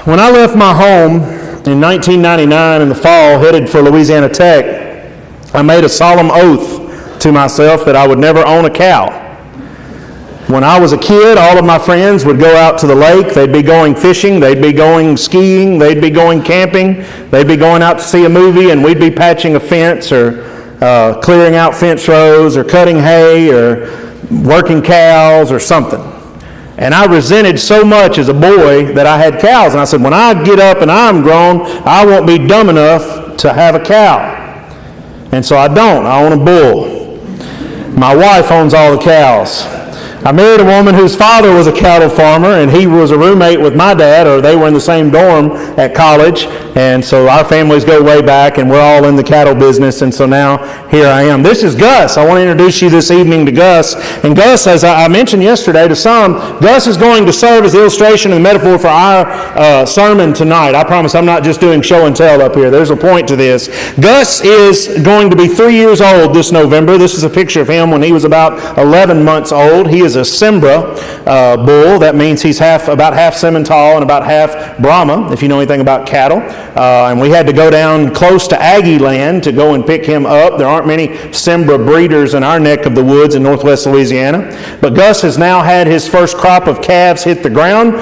When I left my home in 1999 in the fall, headed for Louisiana Tech, I made a solemn oath to myself that I would never own a cow. When I was a kid, all of my friends would go out to the lake. They'd be going fishing, they'd be going skiing, they'd be going camping, they'd be going out to see a movie, and we'd be patching a fence or clearing out fence rows or cutting hay or working cows or something. And I resented so much as a boy that I had cows. And I said, when I get up and I'm grown, I won't be dumb enough to have a cow. And so I don't. I own a bull. My wife owns all the cows. I married a woman whose father was a cattle farmer, and he was a roommate with my dad, or they were in the same dorm at college, and so our families go way back, and we're all in the cattle business, and so now here I am. This is Gus. I want to introduce you this evening to Gus. And Gus, as I mentioned yesterday to some, Gus is going to serve as the illustration and metaphor for our sermon tonight. I promise I'm not just doing show and tell up here. There's a point to this. Gus is going to be 3 years old this November. This is a picture of him when he was about 11 months old. He is a Simbra bull. That means he's about half Simmental and about half Brahma, if you know anything about cattle. And we had to go down close to Aggie land to go and pick him up. There aren't many Simbra breeders in our neck of the woods in northwest Louisiana. But Gus has now had his first crop of calves hit the ground.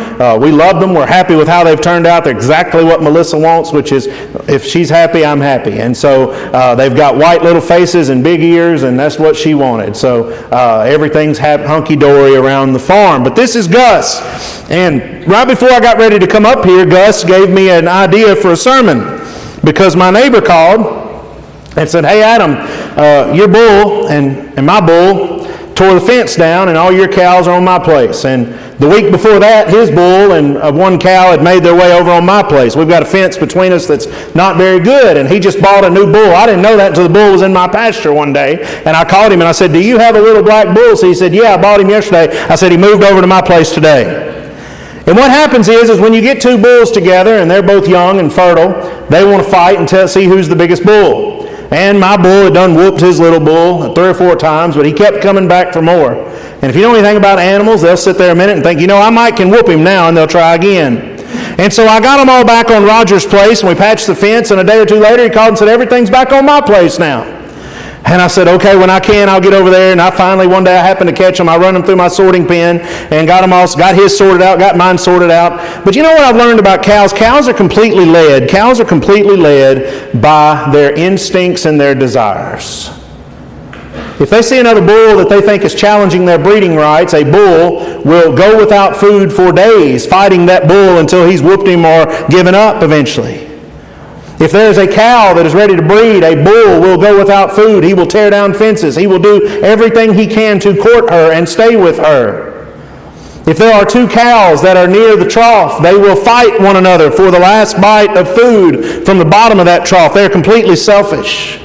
We love them. We're happy with how they've turned out. They're exactly what Melissa wants, which is if she's happy, I'm happy. And so they've got white little faces and big ears, and that's what she wanted. So everything's hunky-dory around the farm. But this is Gus. And right before I got ready to come up here, Gus gave me an idea for a sermon because my neighbor called and said, hey Adam, your bull and my bull tore the fence down and all your cows are on my place. And the week before that, his bull and one cow had made their way over on my place. We've got a fence between us that's not very good, and he just bought a new bull. I didn't know that until the bull was in my pasture one day, and I called him and I said, do you have a little black bull? So he said, yeah, I bought him yesterday. I said, he moved over to my place today. And what happens is when you get two bulls together and they're both young and fertile, they want to fight and see who's the biggest bull. And my bull had done whooped his little bull 3 or 4 times, but he kept coming back for more. And if you know anything about animals, they'll sit there a minute and think, I might can whoop him now, and they'll try again. And so I got them all back on Roger's place, and we patched the fence, and a day or two later he called and said, everything's back on my place now. And I said, okay, when I can, I'll get over there. And I finally, one day I happened to catch him. I run him through my sorting pen and got his sorted out, got mine sorted out. But you know what I've learned about cows? Cows are completely led. Cows are completely led by their instincts and their desires. If they see another bull that they think is challenging their breeding rights, a bull will go without food for days, fighting that bull until he's whooped him or given up eventually. If there's a cow that is ready to breed, a bull will go without food. He will tear down fences. He will do everything he can to court her and stay with her. If there are 2 cows that are near the trough, they will fight one another for the last bite of food from the bottom of that trough. They're completely selfish.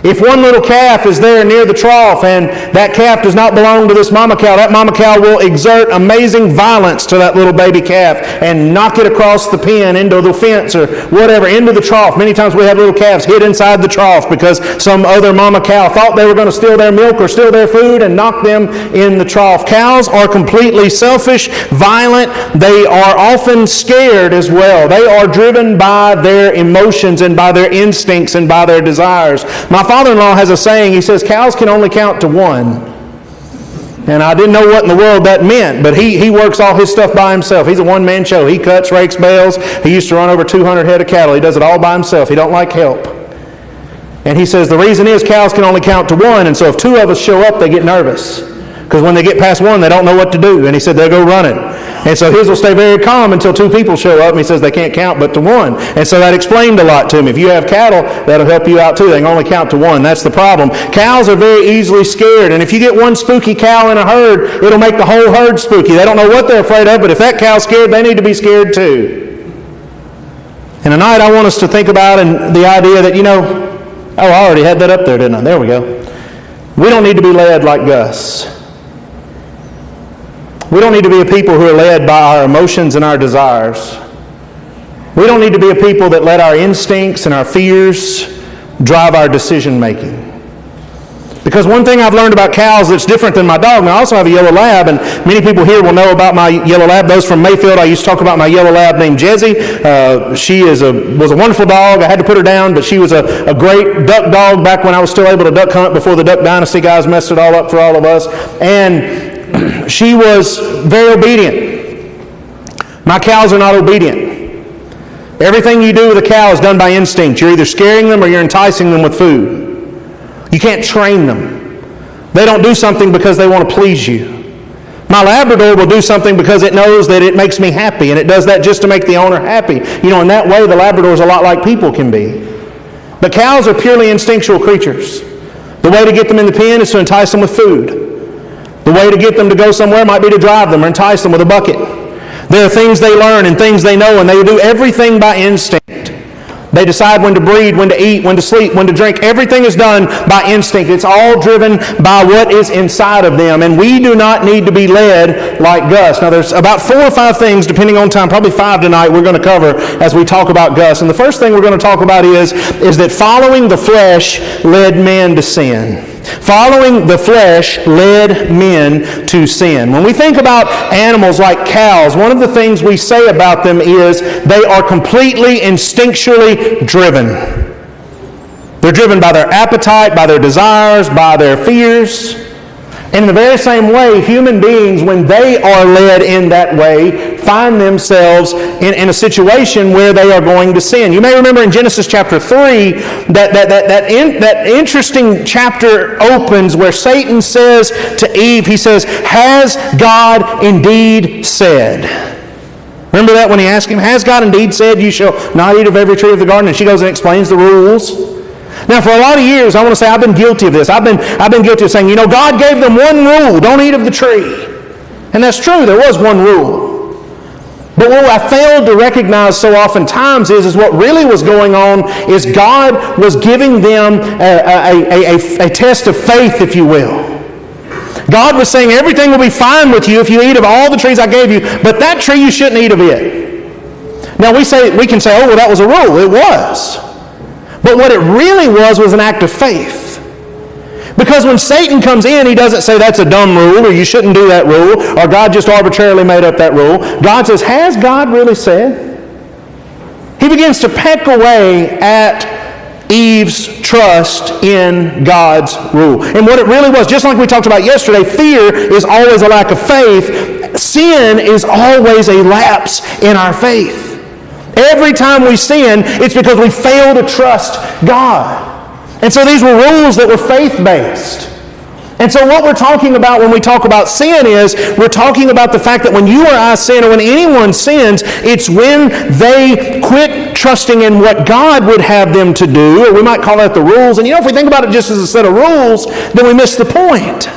If one little calf is there near the trough and that calf does not belong to this mama cow, that mama cow will exert amazing violence to that little baby calf and knock it across the pen, into the fence or whatever, into the trough. Many times we have little calves hid inside the trough because some other mama cow thought they were going to steal their milk or steal their food and knock them in the trough. Cows are completely selfish, violent. They are often scared as well. They are driven by their emotions and by their instincts and by their desires. My father-in-law has a saying. He says cows can only count to 1. And I didn't know what in the world that meant, but he works all his stuff by himself. He's a one-man show. He cuts, rakes, bales. He used to run over 200 head of cattle. He does it all by himself. He don't like help. And he says the reason is cows can only count to 1, and so if 2 of us show up, they get nervous. Because when they get past 1, they don't know what to do. And he said they'll go running. And so his will stay very calm until 2 people show up. And he says they can't count but to 1. And so that explained a lot to me. If you have cattle, that'll help you out too. They can only count to 1. That's the problem. Cows are very easily scared. And if you get one spooky cow in a herd, it'll make the whole herd spooky. They don't know what they're afraid of, but if that cow's scared, they need to be scared too. And tonight I want us to think about the idea that, I already had that up there, didn't I? There we go. We don't need to be led like Gus. We don't need to be a people who are led by our emotions and our desires. We don't need to be a people that let our instincts and our fears drive our decision making. Because one thing I've learned about cows that's different than my dog, and I also have a yellow lab, and many people here will know about my yellow lab. Those from Mayfield, I used to talk about my yellow lab named Jessie. She was a wonderful dog. I had to put her down, but she was a great duck dog back when I was still able to duck hunt before the Duck Dynasty guys messed it all up for all of us. And she was very obedient. My cows are not obedient. Everything you do with a cow is done by instinct. You're either scaring them or you're enticing them with food. You can't train them. They don't do something because they want to please you. My Labrador will do something because it knows that it makes me happy, and it does that just to make the owner happy. In that way, the Labrador is a lot like people can be. But cows are purely instinctual creatures. The way to get them in the pen is to entice them with food. The way to get them to go somewhere might be to drive them or entice them with a bucket. There are things they learn and things they know, and they do everything by instinct. They decide when to breed, when to eat, when to sleep, when to drink. Everything is done by instinct. It's all driven by what is inside of them. And we do not need to be led like Gus. Now, there's about 4 or 5 things, depending on time, probably 5 tonight, we're going to cover as we talk about Gus. And the first thing we're going to talk about is that following the flesh led men to sin. Following the flesh led men to sin. When we think about animals like cows, one of the things we say about them is they are completely instinctually driven. They're driven by their appetite, by their desires, by their fears. In the very same way, human beings, when they are led in that way, find themselves in a situation where they are going to sin. You may remember in Genesis chapter 3 that interesting chapter opens where Satan says to Eve, he says, "Has God indeed said?" Remember that when he asked him, "Has God indeed said you shall not eat of every tree of the garden?" And she goes and explains the rules. Now, for a lot of years, I want to say I've been guilty of this. I've been guilty of saying, God gave them one rule: don't eat of the tree. And that's true, there was one rule. But what I failed to recognize so oftentimes is what really was going on is God was giving them a test of faith, if you will. God was saying everything will be fine with you if you eat of all the trees I gave you, but that tree you shouldn't eat of it. Now we can say, oh, well, that was a rule. It was. But what it really was an act of faith. Because when Satan comes in, he doesn't say that's a dumb rule or you shouldn't do that rule or God just arbitrarily made up that rule. God says, has God really said? He begins to peck away at Eve's trust in God's rule. And what it really was, just like we talked about yesterday, fear is always a lack of faith. Sin is always a lapse in our faith. Every time we sin, it's because we fail to trust God. And so these were rules that were faith-based. And so what we're talking about when we talk about sin is, we're talking about the fact that when you or I sin, or when anyone sins, it's when they quit trusting in what God would have them to do, or we might call that the rules. And if we think about it just as a set of rules, then we miss the point.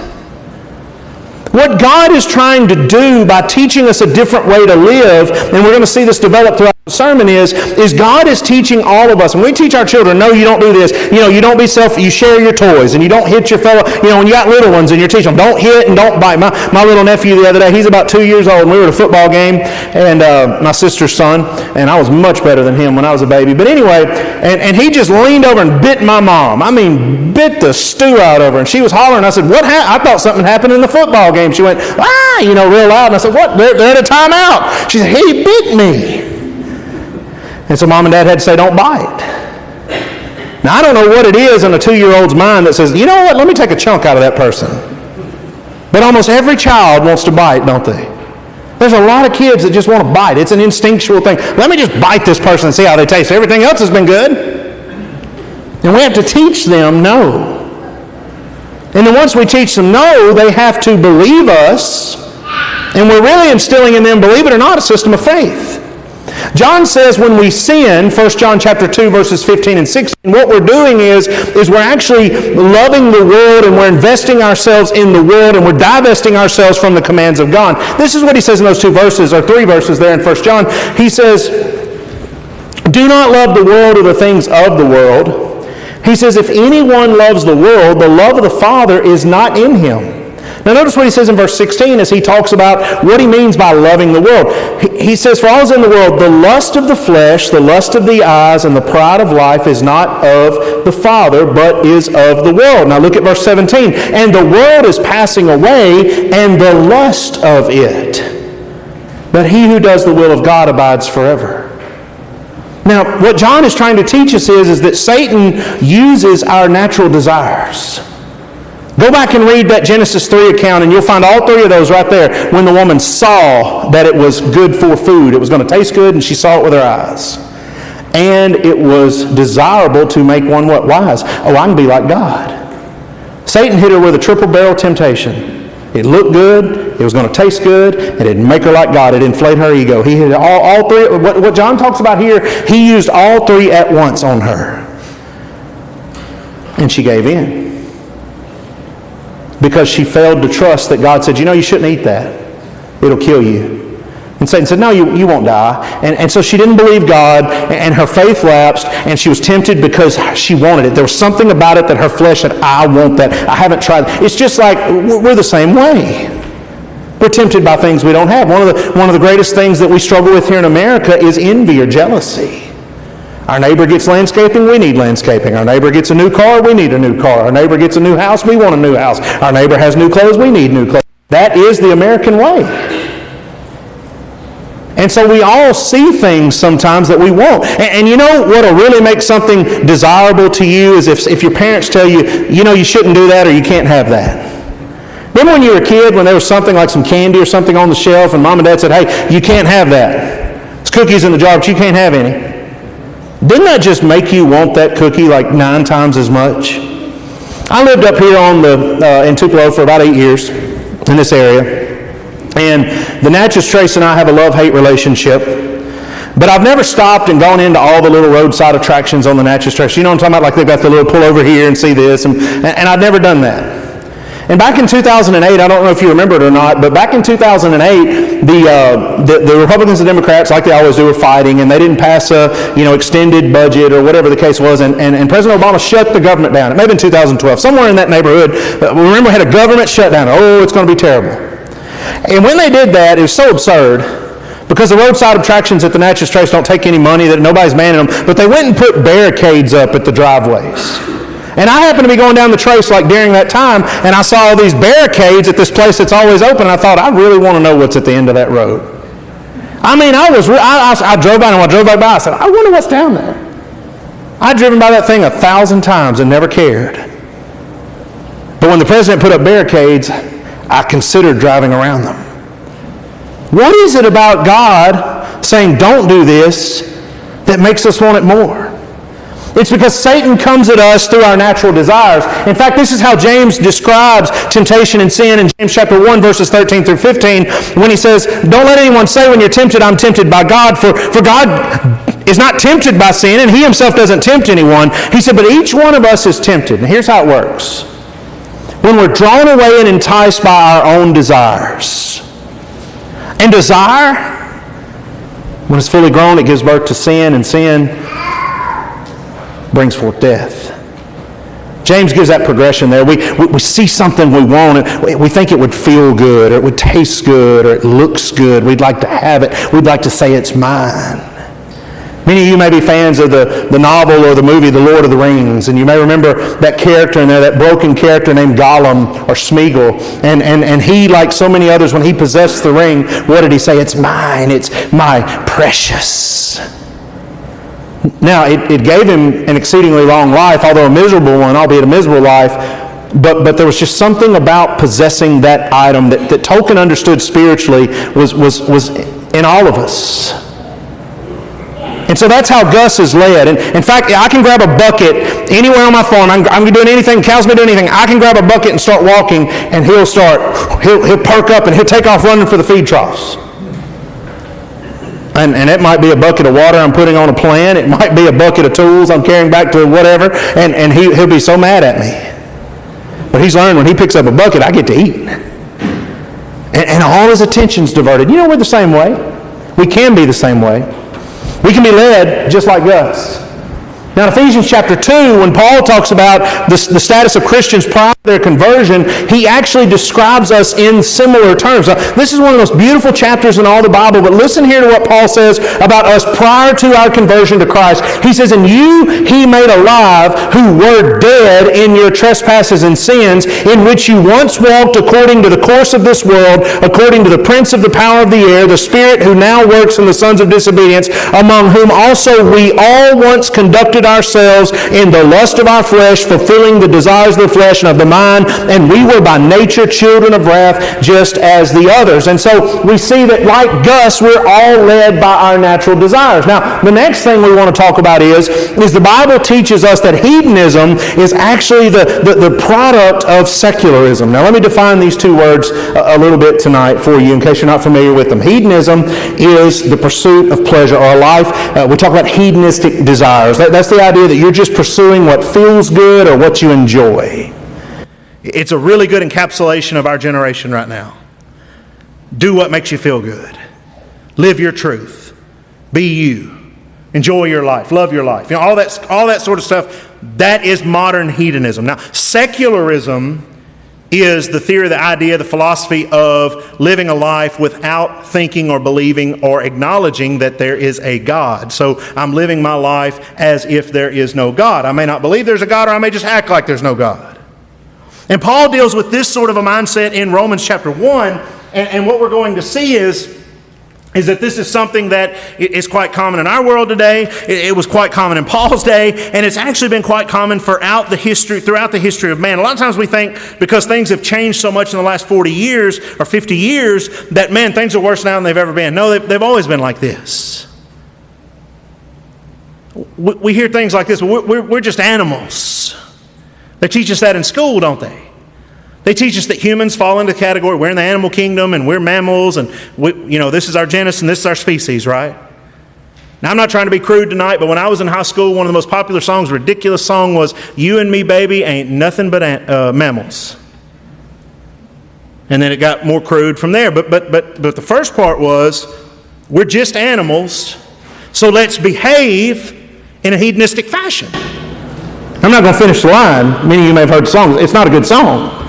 What God is trying to do by teaching us a different way to live, and we're going to see this develop throughout the sermon, is God is teaching all of us. And we teach our children, no, you don't do this. You don't be you share your toys, and you don't hit your fellow. When you got little ones, and you're teaching them, don't hit and don't bite. My little nephew the other day, he's about 2 years old, and we were at a football game, and my sister's son, and I was much better than him when I was a baby. But anyway, and he just leaned over and bit my mom. I mean, bit the stew out of her, and she was hollering. I said, what happened? I thought something happened in the football game. She went, real loud. And I said, what? They're at a timeout. She said, he bit me. And so Mom and Dad had to say, don't bite. Now, I don't know what it is in a 2-year-old's mind that says, you know what, let me take a chunk out of that person. But almost every child wants to bite, don't they? There's a lot of kids that just want to bite. It's an instinctual thing. Let me just bite this person and see how they taste. Everything else has been good. And we have to teach them no. And then once we teach them no, they have to believe us. And we're really instilling in them, believe it or not, a system of faith. John says when we sin, 1 John chapter 2, verses 15 and 16, what we're doing is we're actually loving the world, and we're investing ourselves in the world, and we're divesting ourselves from the commands of God. This is what he says in those 2 verses, or 3 verses there in 1 John. He says, do not love the world or the things of the world. He says, if anyone loves the world, the love of the Father is not in him. Now notice what he says in verse 16 as he talks about what he means by loving the world. He says, "For all is in the world, the lust of the flesh, the lust of the eyes, and the pride of life is not of the Father, but is of the world." Now look at verse 17. "And the world is passing away, and the lust of it. But he who does the will of God abides forever." Now, what John is trying to teach us is that Satan uses our natural desires. Go back and read that Genesis 3 account, and you'll find all three of those right there. When the woman saw that it was good for food, it was going to taste good, and she saw it with her eyes. And it was desirable to make one what? Wise. Oh, I can be like God. Satan hit her with a triple-barrel temptation. It looked good, it was going to taste good, and it'd make her like God. It'd inflate her ego. He hit all three. What John talks about here, he used all three at once on her. And she gave in. Because she failed to trust that God said, you shouldn't eat that. It'll kill you. And Satan said, no, you won't die. And so she didn't believe God, and her faith lapsed, and she was tempted because she wanted it. There was something about it that her flesh said, I want that. I haven't tried it. It's just like we're the same way. We're tempted by things we don't have. One of the greatest things that we struggle with here in America is envy or jealousy. Our neighbor gets landscaping, we need landscaping. Our neighbor gets a new car, we need a new car. Our neighbor gets a new house, we want a new house. Our neighbor has new clothes, we need new clothes. That is the American way. And so we all see things sometimes that we want. And you know what will really make something desirable to you is if your parents tell you, you shouldn't do that or you can't have that. Remember when you were a kid when there was something like some candy or something on the shelf and mom and dad said, hey, you can't have that. It's cookies in the jar, but you can't have any. Didn't that just make you want that cookie like 9 times as much? I lived up here in Tupelo for about 8 years in this area. And the Natchez Trace and I have a love-hate relationship. But I've never stopped and gone into all the little roadside attractions on the Natchez Trace. You know what I'm talking about? Like they've got the little pull over here and see this. And I've never done that. And back in 2008, I don't know if you remember it or not, but back in 2008, the Republicans and Democrats, like they always do, were fighting, and they didn't pass a extended budget or whatever the case was, and President Obama shut the government down. It may have been 2012, somewhere in that neighborhood. Remember, we had a government shutdown. Oh, it's going to be terrible. And when they did that, it was so absurd, because the roadside attractions at the Natchez Trace don't take any money, that nobody's manning them, but they went and put barricades up at the driveways. And I happened to be going down the trace like during that time, and I saw all these barricades at this place that's always open, and I thought, I really want to know what's at the end of that road. I mean, I drove by, and when I drove back by, I said, I wonder what's down there. I'd driven by that thing 1,000 times and never cared. But when the president put up barricades, I considered driving around them. What is it about God saying, don't do this, that makes us want it more? It's because Satan comes at us through our natural desires. In fact, this is how James describes temptation and sin in James chapter 1, verses 13 through 15, when he says, don't let anyone say when you're tempted, I'm tempted by God, for God is not tempted by sin, and he himself doesn't tempt anyone. He said, but each one of us is tempted. And here's how it works. When we're drawn away and enticed by our own desires. And desire, when it's fully grown, it gives birth to sin, and sin brings forth death. James gives that progression there. We see something we want, and we think it would feel good, or it would taste good, or it looks good. We'd like to have it. We'd like to say it's mine. Many of you may be fans of the novel or the movie The Lord of the Rings, and you may remember that character in there, that broken character named Gollum or Smeagol. And he, like so many others, when he possessed the ring, what did he say? It's mine. It's my precious. Now, it gave him an exceedingly long life, although a miserable one, albeit a miserable life. But there was just something about possessing that item that Tolkien understood spiritually was in all of us. And so that's how Gus is led. And in fact, I can grab a bucket anywhere on my farm. I'm doing anything, cows may do anything. I can grab a bucket and start walking, and he'll perk up and he'll take off running for the feed troughs. And it might be a bucket of water I'm putting on a plant. It might be a bucket of tools I'm carrying back to whatever. And he'll be so mad at me. But he's learned when he picks up a bucket, I get to eat. And all his attention's diverted. You know, we're the same way. We can be the same way. We can be led just like Gus. Now in Ephesians chapter 2, when Paul talks about the status of Christians prior to their conversion, he actually describes us in similar terms. Now, this is one of the most beautiful chapters in all the Bible, but listen here to what Paul says about us prior to our conversion to Christ. He says, "And you he made alive who were dead in your trespasses and sins, in which you once walked according to the course of this world, according to the prince of the power of the air, the spirit who now works in the sons of disobedience, among whom also we all once conducted ourselves in the lust of our flesh, fulfilling the desires of the flesh and of the mind, and we were by nature children of wrath, just as the others." And so we see that like Gus, we're all led by our natural desires. Now, the next thing we want to talk about is the Bible teaches us that hedonism is actually the product of secularism. Now, let me define these two words a little bit tonight for you in case you're not familiar with them. Hedonism is the pursuit of pleasure or a life. We talk about hedonistic desires. That's the idea that you're just pursuing what feels good or what you enjoy. It's a really good encapsulation of our generation right now. Do what makes you feel good. Live your truth. Be you. Enjoy your life. Love your life. You know, all that sort of stuff, that is modern hedonism. Now, secularism is the theory, the idea, the philosophy of living a life without thinking or believing or acknowledging that there is a God. So I'm living my life as if there is no God. I may not believe there's a God, or I may just act like there's no God. And Paul deals with this sort of a mindset in Romans chapter 1, and what we're going to see is that this is something that is quite common in our world today. It was quite common in Paul's day, and it's actually been quite common throughout the history of man. A lot of times we think because things have changed so much in the last 40 years or 50 years that, man, things are worse now than they've ever been. No, they've always been like this. We hear things like this, we're just animals. They teach us that in school, don't they? They teach us that humans fall into the category, we're in the animal kingdom and we're mammals and this is our genus and this is our species, right? Now, I'm not trying to be crude tonight, but when I was in high school, one of the most popular songs, ridiculous song, was "You and Me, Baby, Ain't Nothing But Mammals." And then it got more crude from there. But the first part was, we're just animals, so let's behave in a hedonistic fashion. I'm not going to finish the line. Many of you may have heard the song. It's not a good song.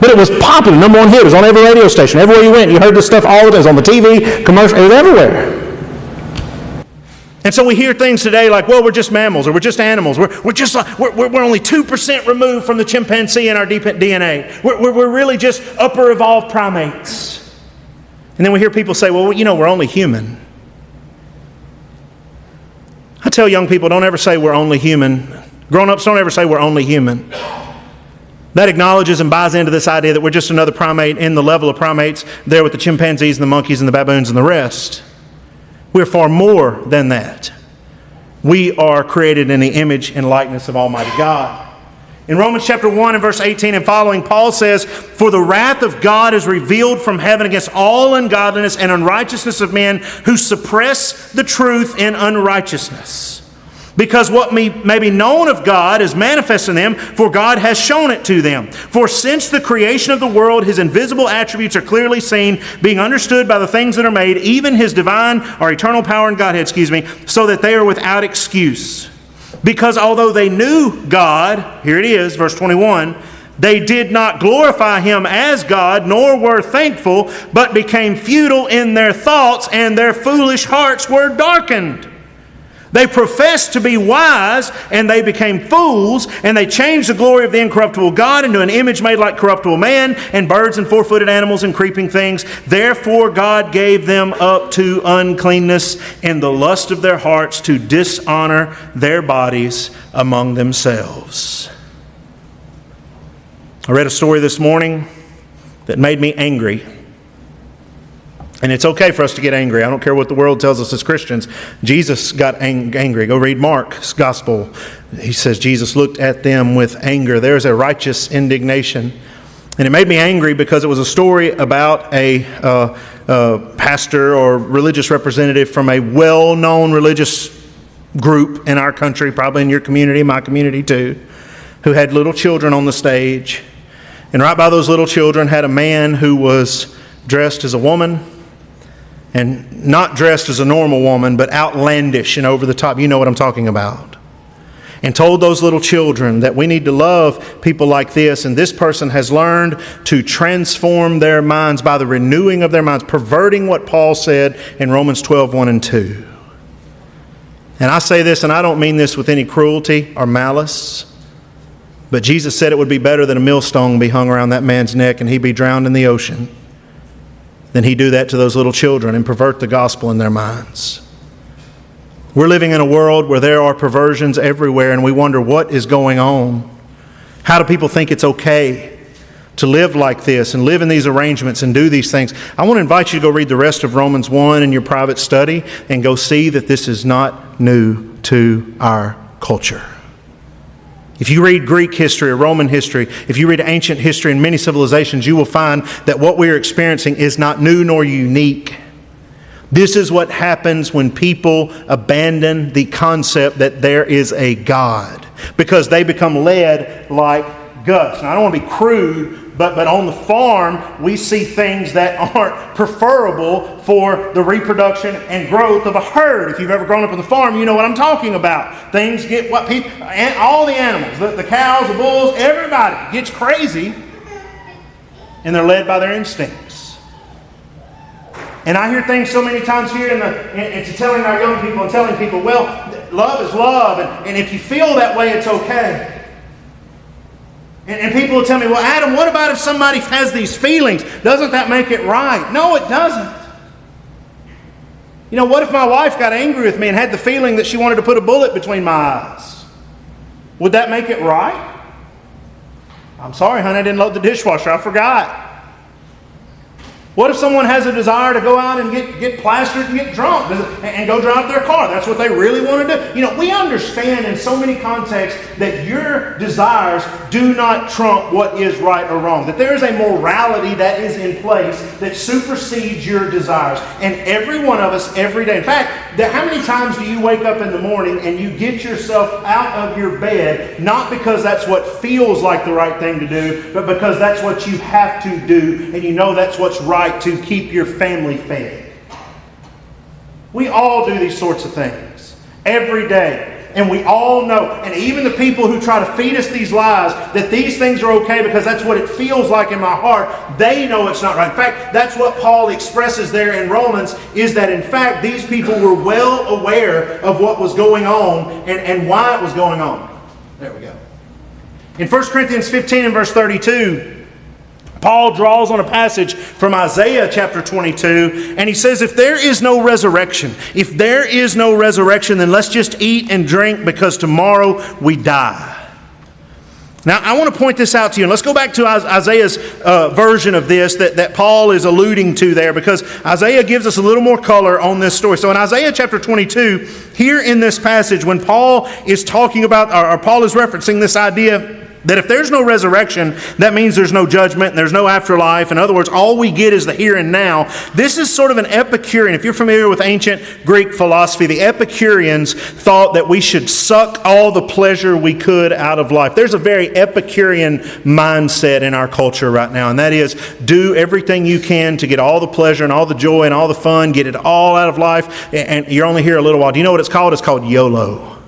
But it was popular, number one hit. It was on every radio station. Everywhere you went, you heard this stuff all the time. It was on the TV, commercial, it was everywhere. And so we hear things today like, well, we're just mammals, or we're just animals. We're only 2% removed from the chimpanzee in our DNA. We're really just upper evolved primates. And then we hear people say, well, we're only human. I tell young people, don't ever say we're only human. Grown-ups, don't ever say we're only human. That acknowledges and buys into this idea that we're just another primate in the level of primates there with the chimpanzees and the monkeys and the baboons and the rest. We're far more than that. We are created in the image and likeness of Almighty God. In Romans chapter 1 and verse 18 and following, Paul says, "For the wrath of God is revealed from heaven against all ungodliness and unrighteousness of men who suppress the truth in unrighteousness. Because what may be known of God is manifest in them, for God has shown it to them. For since the creation of the world, His invisible attributes are clearly seen, being understood by the things that are made, even His divine or eternal power and Godhead, so that they are without excuse. Because although they knew God," here it is, verse 21, "they did not glorify Him as God, nor were thankful, but became futile in their thoughts, and their foolish hearts were darkened. They professed to be wise, and they became fools, and they changed the glory of the incorruptible God into an image made like corruptible man, and birds and four-footed animals and creeping things. Therefore God gave them up to uncleanness in the lust of their hearts to dishonor their bodies among themselves." I read a story this morning that made me angry. And it's okay for us to get angry. I don't care what the world tells us as Christians. Jesus got angry. Go read Mark's gospel. He says Jesus looked at them with anger. There's a righteous indignation. And it made me angry because it was a story about a pastor or religious representative from a well-known religious group in our country, probably in your community, my community too, who had little children on the stage. And right by those little children had a man who was dressed as a woman, and not dressed as a normal woman, but outlandish and over the top. You know what I'm talking about. and told those little children that we need to love people like this, and this person has learned to transform their minds by the renewing of their minds, perverting what Paul said in Romans 12, 1 and 2. And I say this, and I don't mean this with any cruelty or malice, but Jesus said it would be better that a millstone be hung around that man's neck and he be drowned in the ocean than he do that to those little children and pervert the gospel in their minds. We're living in a world where there are perversions everywhere, and we wonder what is going on. How do people think it's okay to live like this and live in these arrangements and do these things? I want to invite you to go read the rest of Romans 1 in your private study and go see that this is not new to our culture. If you read Greek history or Roman history, if you read ancient history in many civilizations, you will find that what we are experiencing is not new nor unique. This is what happens when people abandon the concept that there is a God, because they become led like Gus. Now, I don't want to be crude, but on the farm, we see things that aren't preferable for the reproduction and growth of a herd. If you've ever grown up on the farm, you know what I'm talking about. Things get what people, and all the animals, the cows, the bulls, everybody gets crazy, and they're led by their instincts. And I hear things so many times here into telling our young people and telling people, well, love is love, and if you feel that way, it's okay. And people will tell me, well, Adam, what about if somebody has these feelings? Doesn't that make it right? No, it doesn't. You know, what if my wife got angry with me and had the feeling that she wanted to put a bullet between my eyes? Would that make it right? I'm sorry, honey, I didn't load the dishwasher. I forgot. What if someone has a desire to go out and get plastered and get drunk and go drive their car? That's what they really want to do. You know, we understand in so many contexts that your desires do not trump what is right or wrong. That there is a morality that is in place that supersedes your desires. And every one of us, every day. In fact, how many times do you wake up in the morning and you get yourself out of your bed, not because that's what feels like the right thing to do, but because that's what you have to do, and you know that's what's right to keep your family fed. We all do these sorts of things every day. And we all know, and even the people who try to feed us these lies, that these things are okay because that's what it feels like in my heart, they know it's not right. In fact, that's what Paul expresses there in Romans, is that in fact these people were well aware of what was going on and why it was going on. There we go. In 1 Corinthians 15 and verse 32, Paul draws on a passage from Isaiah chapter 22, and he says, if there is no resurrection, then let's just eat and drink, because tomorrow we die. Now, I want to point this out to you, and let's go back to Isaiah's version of this that Paul is alluding to there, because Isaiah gives us a little more color on this story. So in Isaiah chapter 22, here in this passage, when Paul is talking about, or Paul is referencing this idea that if there's no resurrection, that means there's no judgment and there's no afterlife. In other words, all we get is the here and now. This is sort of an Epicurean. If you're familiar with ancient Greek philosophy, the Epicureans thought that we should suck all the pleasure we could out of life. There's a very Epicurean mindset in our culture right now, and that is do everything you can to get all the pleasure and all the joy and all the fun, get it all out of life, and you're only here a little while. Do you know what it's called? It's called YOLO.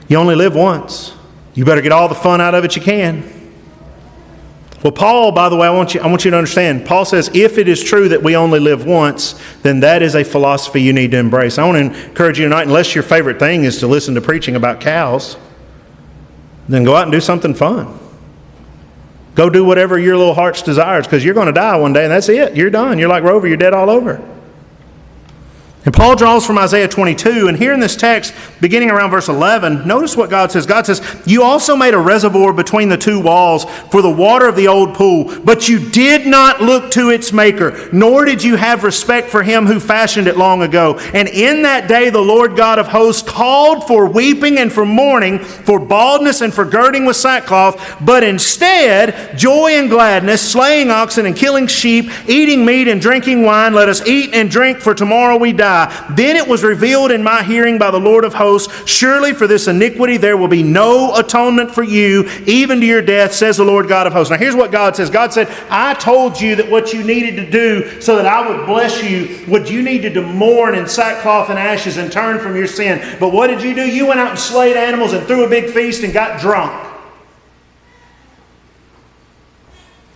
You only live once. You better get all the fun out of it you can. Well, Paul, by the way, I want you to understand, Paul says if it is true that we only live once, then that is a philosophy you need to embrace. I want to encourage you tonight, unless your favorite thing is to listen to preaching about cows, then go out and do something fun. Go do whatever your little heart's desires, because you're going to die one day and that's it. You're done. You're like Rover. You're dead all over. And Paul draws from Isaiah 22, and here in this text, beginning around verse 11, notice what God says. God says, you also made a reservoir between the two walls for the water of the old pool, but you did not look to its maker, nor did you have respect for him who fashioned it long ago. And in that day the Lord God of hosts called for weeping and for mourning, for baldness and for girding with sackcloth, but instead joy and gladness, slaying oxen and killing sheep, eating meat and drinking wine. Let us eat and drink, for tomorrow we die. die. Then it was revealed in my hearing by the Lord of hosts, surely for this iniquity there will be no atonement for you, even to your death, says the Lord God of hosts. Now here's what God says. God said, I told you that what you needed to do so that I would bless you, what you needed to mourn in sackcloth and ashes and turn from your sin. But what did you do? You went out and slayed animals and threw a big feast and got drunk.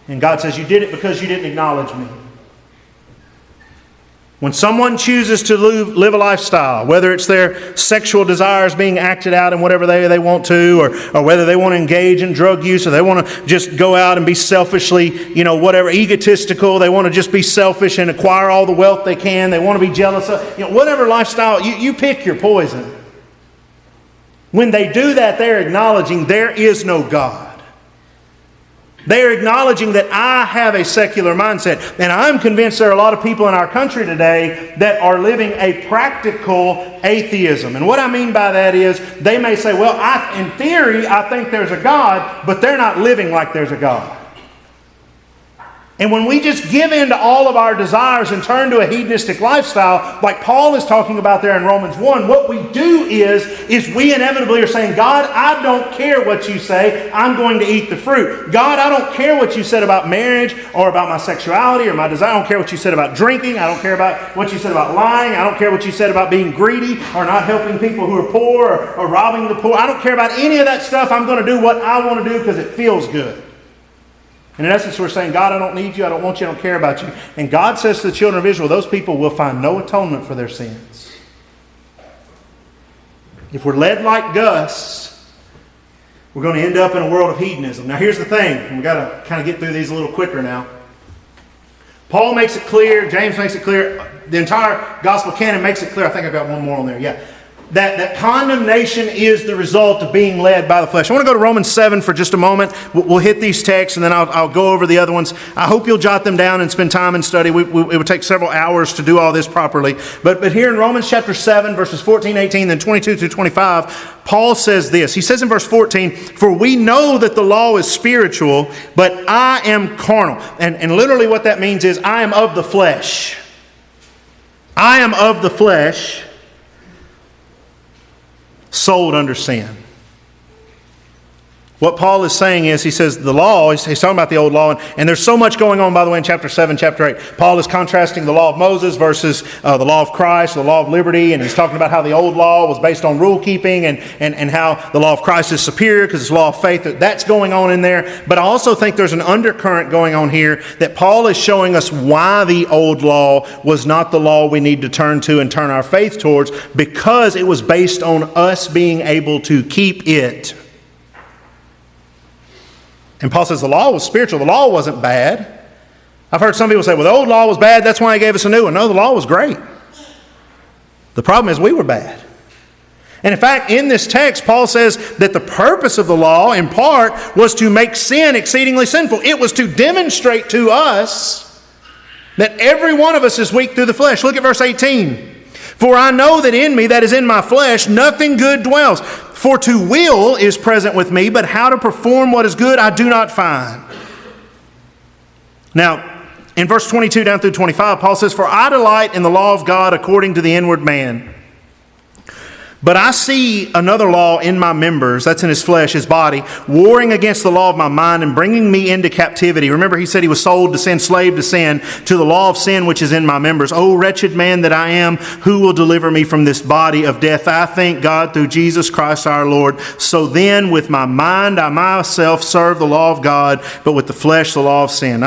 And God says, you did it because you didn't acknowledge me. When someone chooses to live a lifestyle, whether it's their sexual desires being acted out in whatever they want to, or whether they want to engage in drug use, or they want to just go out and be selfishly, whatever, egotistical, they want to just be selfish and acquire all the wealth they can, they want to be jealous of, whatever lifestyle, you pick your poison. When they do that, they're acknowledging there is no God. They are acknowledging that I have a secular mindset. And I'm convinced there are a lot of people in our country today that are living a practical atheism. And what I mean by that is they may say, well, in theory, I think there's a God, but they're not living like there's a God. And when we just give in to all of our desires and turn to a hedonistic lifestyle, like Paul is talking about there in Romans 1, what we do is we inevitably are saying, God, I don't care what you say. I'm going to eat the fruit. God, I don't care what you said about marriage or about my sexuality or my desire. I don't care what you said about drinking. I don't care about what you said about lying. I don't care what you said about being greedy or not helping people who are poor or robbing the poor. I don't care about any of that stuff. I'm going to do what I want to do because it feels good. And in essence, we're saying, God, I don't need you, I don't want you, I don't care about you. And God says to the children of Israel, those people will find no atonement for their sins. If we're led like Gus, we're going to end up in a world of hedonism. Now here's the thing, and we've got to kind of get through these a little quicker now. Paul makes it clear, James makes it clear, the entire gospel canon makes it clear. I think I've got one more on there, yeah. That condemnation is the result of being led by the flesh. I want to go to Romans 7 for just a moment. We'll hit these texts and then I'll go over the other ones. I hope you'll jot them down and spend time and study. It would take several hours to do all this properly. But here in Romans chapter 7, verses 14, 18, then 22 through 25, Paul says this. He says in verse 14, for we know that the law is spiritual, but I am carnal. And literally what that means is I am of the flesh. I am of the flesh, sold under sin. What Paul is saying is, he says the law, he's talking about the old law, and there's so much going on, by the way, in chapter 7, chapter 8. Paul is contrasting the law of Moses versus the law of Christ, the law of liberty, and he's talking about how the old law was based on rule keeping and how the law of Christ is superior because it's law of faith. That's going on in there. But I also think there's an undercurrent going on here that Paul is showing us why the old law was not the law we need to turn to and turn our faith towards, because it was based on us being able to keep it. And Paul says the law was spiritual. The law wasn't bad. I've heard some people say, well, the old law was bad, that's why he gave us a new one. No, the law was great. The problem is we were bad. And in fact, in this text, Paul says that the purpose of the law, in part, was to make sin exceedingly sinful. It was to demonstrate to us that every one of us is weak through the flesh. Look at verse 18. For I know that in me, that is in my flesh, nothing good dwells. For to will is present with me, but how to perform what is good I do not find. Now, in verse 22 down through 25, Paul says, for I delight in the law of God according to the inward man. But I see another law in my members, that's in his flesh, his body, warring against the law of my mind and bringing me into captivity. Remember, he said he was sold to sin, slave to sin, to the law of sin which is in my members. O wretched man that I am, who will deliver me from this body of death? I thank God through Jesus Christ our Lord. So then, with my mind, I myself serve the law of God, but with the flesh, the law of sin.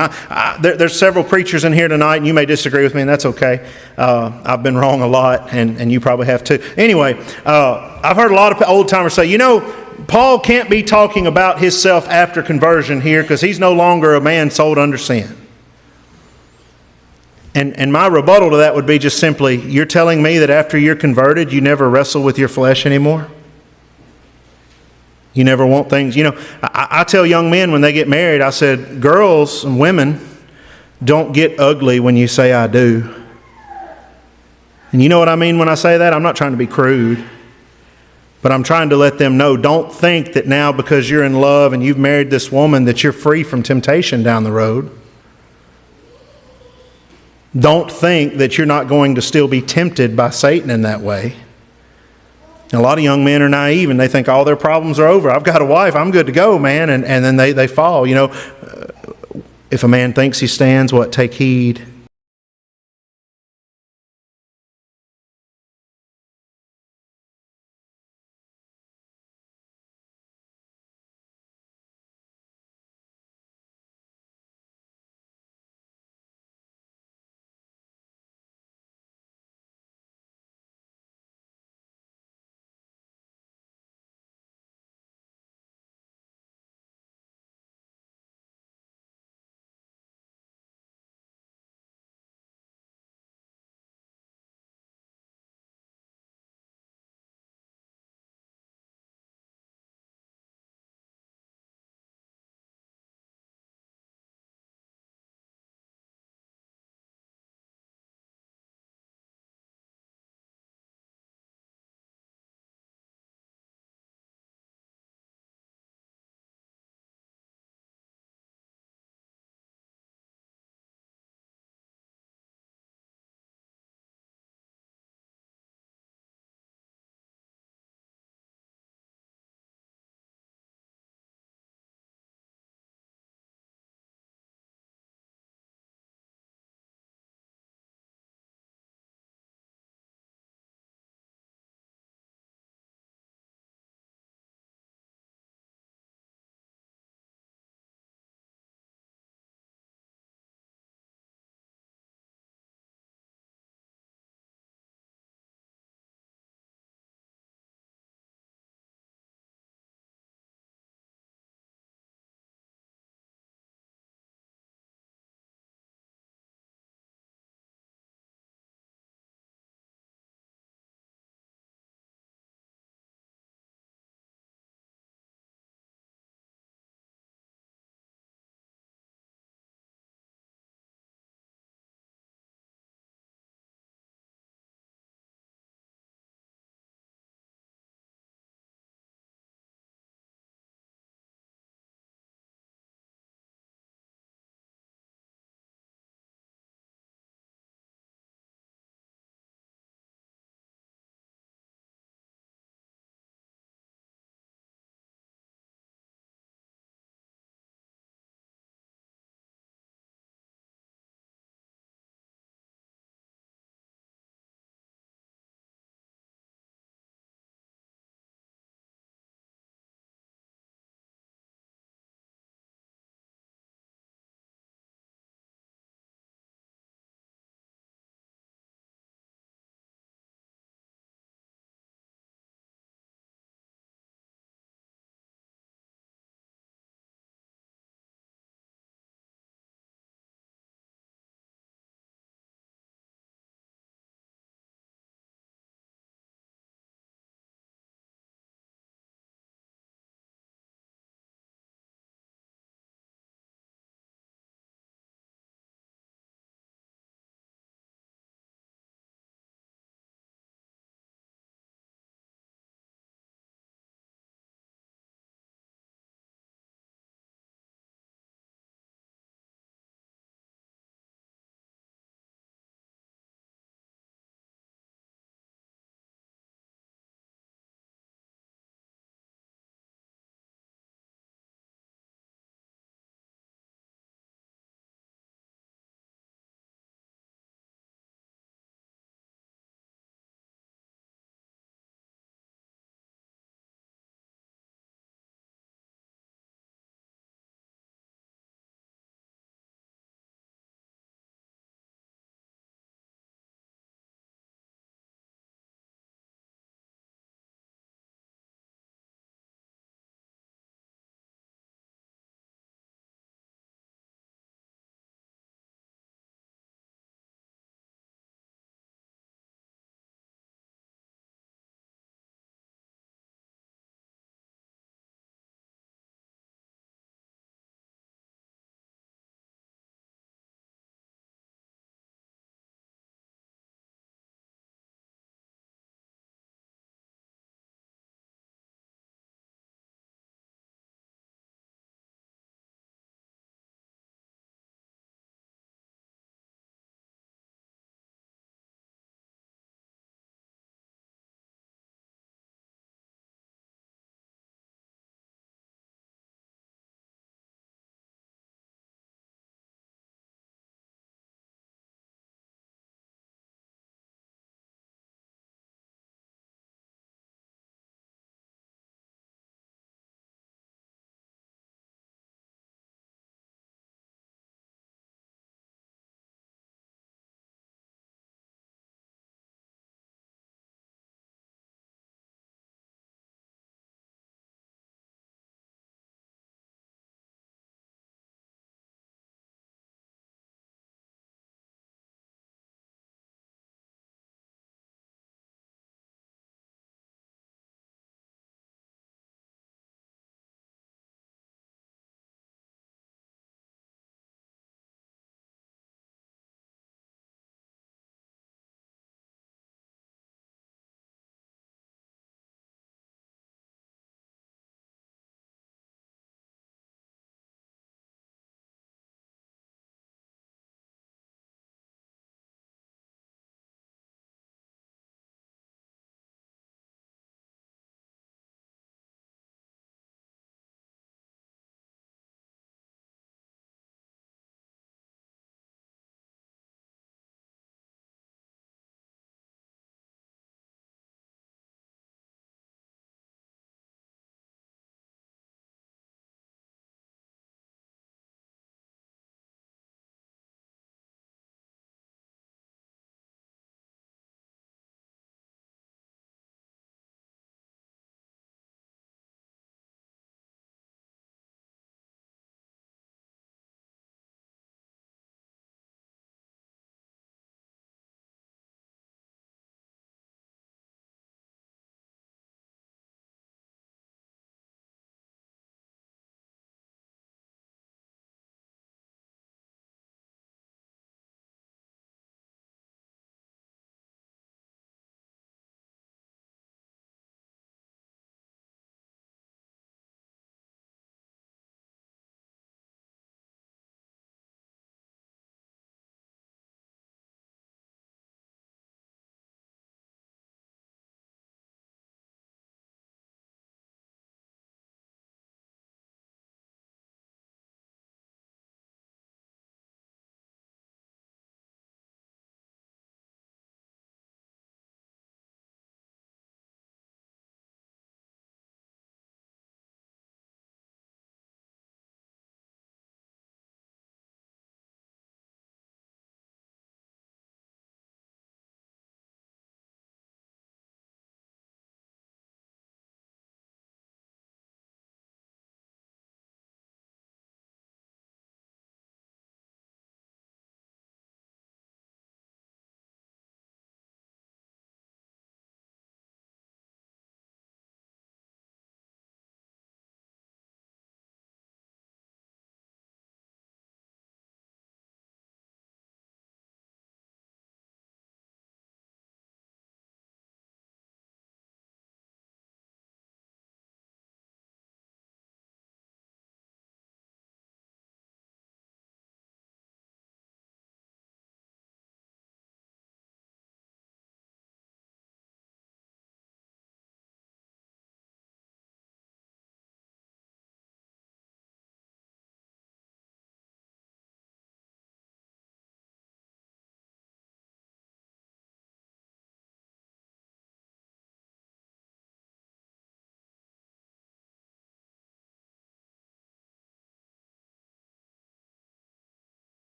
There's several preachers in here tonight, and you may disagree with me, and that's okay. I've been wrong a lot, and you probably have too. Anyway, I've heard a lot of old timers say, Paul can't be talking about himself after conversion here because he's no longer a man sold under sin. And my rebuttal to that would be just simply, you're telling me that after you're converted, you never wrestle with your flesh anymore? You never want things, I tell young men when they get married, I said, girls and women, don't get ugly when you say I do. And you know what I mean when I say that? I'm not trying to be crude. But I'm trying to let them know, don't think that now because you're in love and you've married this woman that you're free from temptation down the road. Don't think that you're not going to still be tempted by Satan in that way. A lot of young men are naive and they think all their problems are over. I've got a wife, I'm good to go, man. And then they fall. If a man thinks he stands, take heed